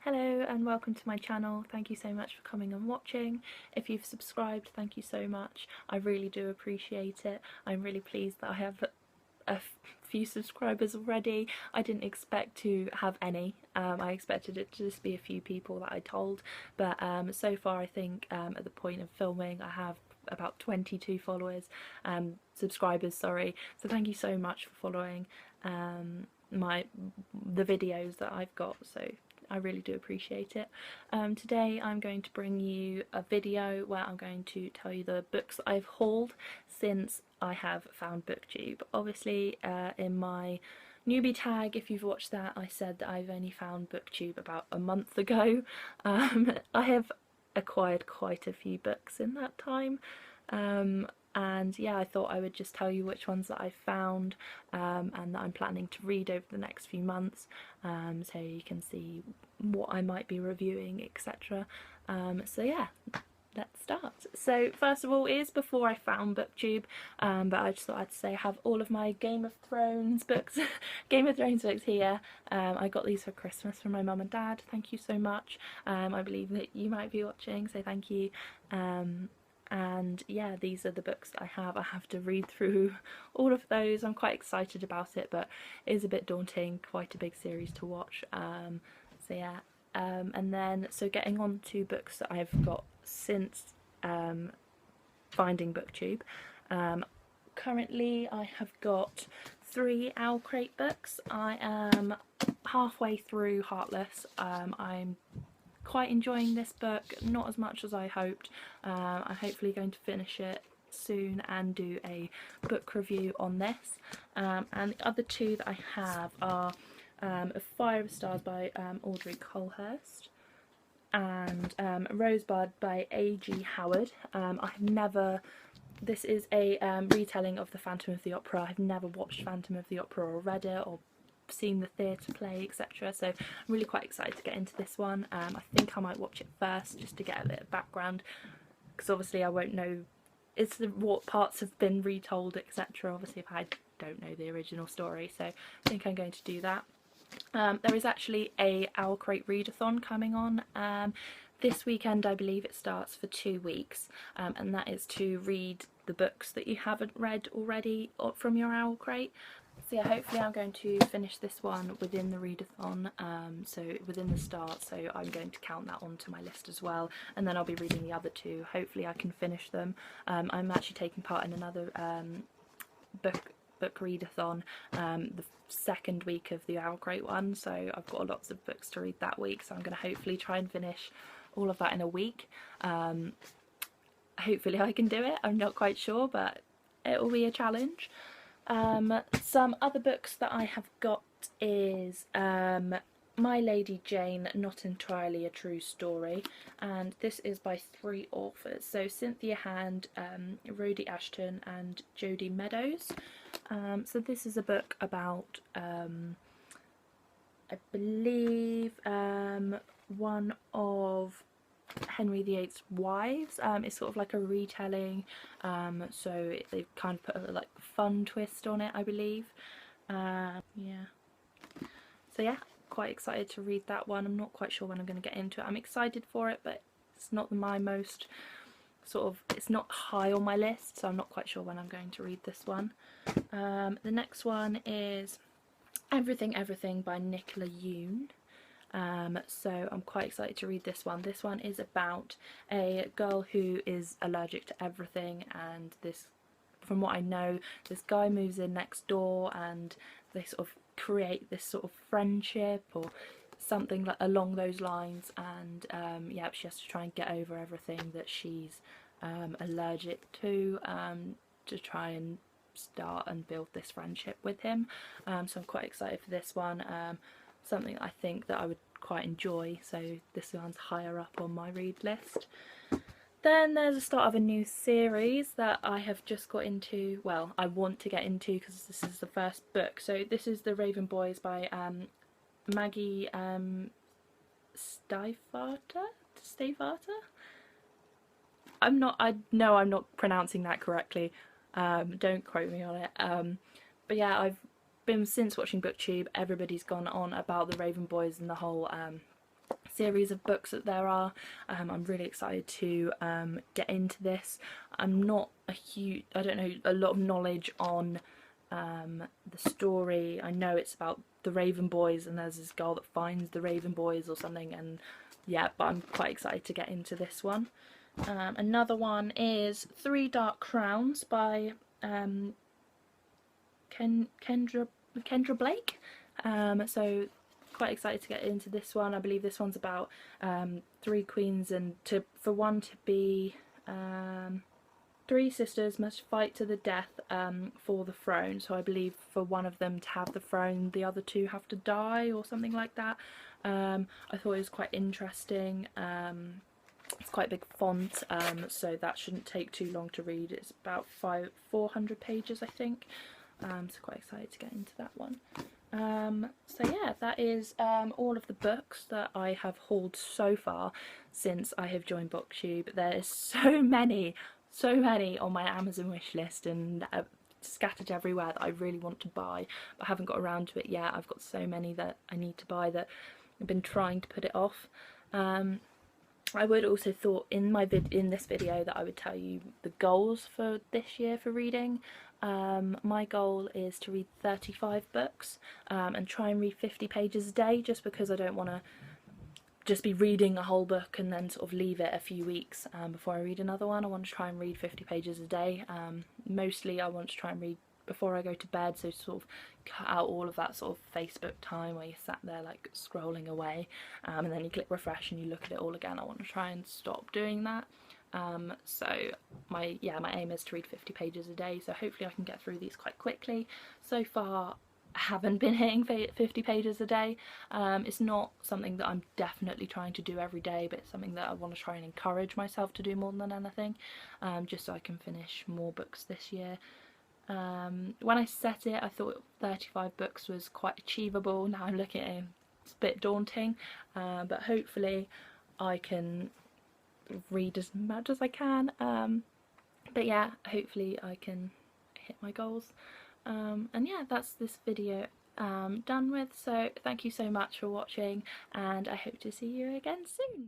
Hello and welcome to my channel. Thank you so much for coming and watching. If you've subscribed, thank you so much. I really do appreciate it. I'm really pleased that I have a few subscribers already. I didn't expect to have any. I expected it to just be a few people that I told, but so far I think at the point of filming I have about 22 subscribers, sorry. So thank you so much for following the videos that I've got. So I really do appreciate it. Today I'm going to bring you a video where I'm going to tell you the books that I've hauled since I have found booktube. Obviously in my newbie tag, if you've watched that, I said that I've only found booktube about a month ago. I have acquired quite a few books in that time. And yeah, I thought I would just tell you which ones that I found and that I'm planning to read over the next few months, so you can see what I might be reviewing, etc. So yeah, let's start. So first of all is before I found booktube, but I just thought I'd say I have all of my Game of Thrones books Game of Thrones books here. I got these for Christmas from my mum and dad. Thank you so much. I believe that you might be watching, so thank you. And yeah, these are the books that I have. I have to read through all of those. I'm quite excited about it, but it is a bit daunting, quite a big series to watch. So yeah, and then so getting on to books that I've got since finding booktube. Currently I have got 3 Owl Crate books. I am halfway through Heartless. I'm quite enjoying this book, not as much as I hoped. I'm hopefully going to finish it soon and do a book review on this. And the other 2 that I have are A Fire of Stars by Audrey Colhurst and Rosebud by A.G. Howard. This is a retelling of the Phantom of the Opera. I've never watched Phantom of the Opera or read it or seen the theatre play, etc. So I'm really quite excited to get into this one. I think I might watch it first just to get a bit of background, because obviously I won't know what parts have been retold, etc. Obviously if I don't know the original story, so I think I'm going to do that. There is actually a Owl Crate readathon coming on this weekend. I believe it starts for 2 weeks, and that is to read the books that you haven't read already from your Owl Crate. So yeah, hopefully I'm going to finish this one within the readathon, so within the start, so I'm going to count that onto my list as well, and then I'll be reading the other 2. Hopefully I can finish them. I'm actually taking part in another book readathon the second week of the Owl Crate one, so I've got lots of books to read that week, so I'm going to hopefully try and finish all of that in a week. Hopefully I can do it. I'm not quite sure, but it will be a challenge. Some other books that I have got is My Lady Jane, Not Entirely a True Story, and this is by 3 authors, so Cynthia Hand, Rhodey Ashton and Jodie Meadows. So this is a book about I believe one of Henry VIII's wives. It's sort of like a retelling, so they've kind of put a like fun twist on it, I believe. Yeah, so yeah, quite excited to read that one. I'm not quite sure when I'm going to get into it. I'm excited for it, but it's not my most it's not high on my list, so I'm not quite sure when I'm going to read this one. The next one is Everything Everything by Nicola Yoon. So I'm quite excited to read this one. This one is about a girl who is allergic to everything, and from what I know, this guy moves in next door and they sort of create this sort of friendship or something along those lines, and yeah, she has to try and get over everything that she's allergic to try and start and build this friendship with him. So I'm quite excited for this one. Something I think that I would quite enjoy, so this one's higher up on my read list. Then there's the start of a new series that I have just got into, well, I want to get into because this is the first book. So this is The Raven Boys by Maggie Stiefvater? I know I'm not pronouncing that correctly, don't quote me on it, but yeah, I've been, since watching booktube, everybody's gone on about the Raven Boys and the whole series of books that there are. I'm really excited to get into this. I'm not I don't know a lot of knowledge on the story. I know it's about the Raven Boys and there's this girl that finds the Raven Boys or something, and yeah, but I'm quite excited to get into this one. Another one is Three Dark Crowns by Kendra Blake. So quite excited to get into this one. I believe this one's about three queens, and for one to be three sisters must fight to the death for the throne. So I believe for one of them to have the throne, the other two have to die or something like that. I thought it was quite interesting. It's quite a big font, so that shouldn't take too long to read. It's about 400 pages, I think. So quite excited to get into that one. So yeah, that is all of the books that I have hauled so far since I have joined booktube. There's so many on my Amazon wish list, and scattered everywhere that I really want to buy but haven't got around to it yet. I've got so many that I need to buy that I've been trying to put it off. I would also thought in this video that I would tell you the goals for this year for reading. My goal is to read 35 books and try and read 50 pages a day, just because I don't want to just be reading a whole book and then sort of leave it a few weeks before I read another one. I want to try and read 50 pages a day. Mostly I want to try and read before I go to bed, so sort of cut out all of that sort of Facebook time where you sat there like scrolling away and then you click refresh and you look at it all again. I want to try and stop doing that. So my aim is to read 50 pages a day, so hopefully I can get through these quite quickly. So far I haven't been hitting 50 pages a day. It's not something that I'm definitely trying to do every day, but it's something that I want to try and encourage myself to do more than anything, just so I can finish more books this year. When I set it, I thought 35 books was quite achievable. Now I'm looking at it, it's a bit daunting, but hopefully I can read as much as I can. But yeah, hopefully I can hit my goals. And yeah, that's this video done with. So thank you so much for watching, and I hope to see you again soon.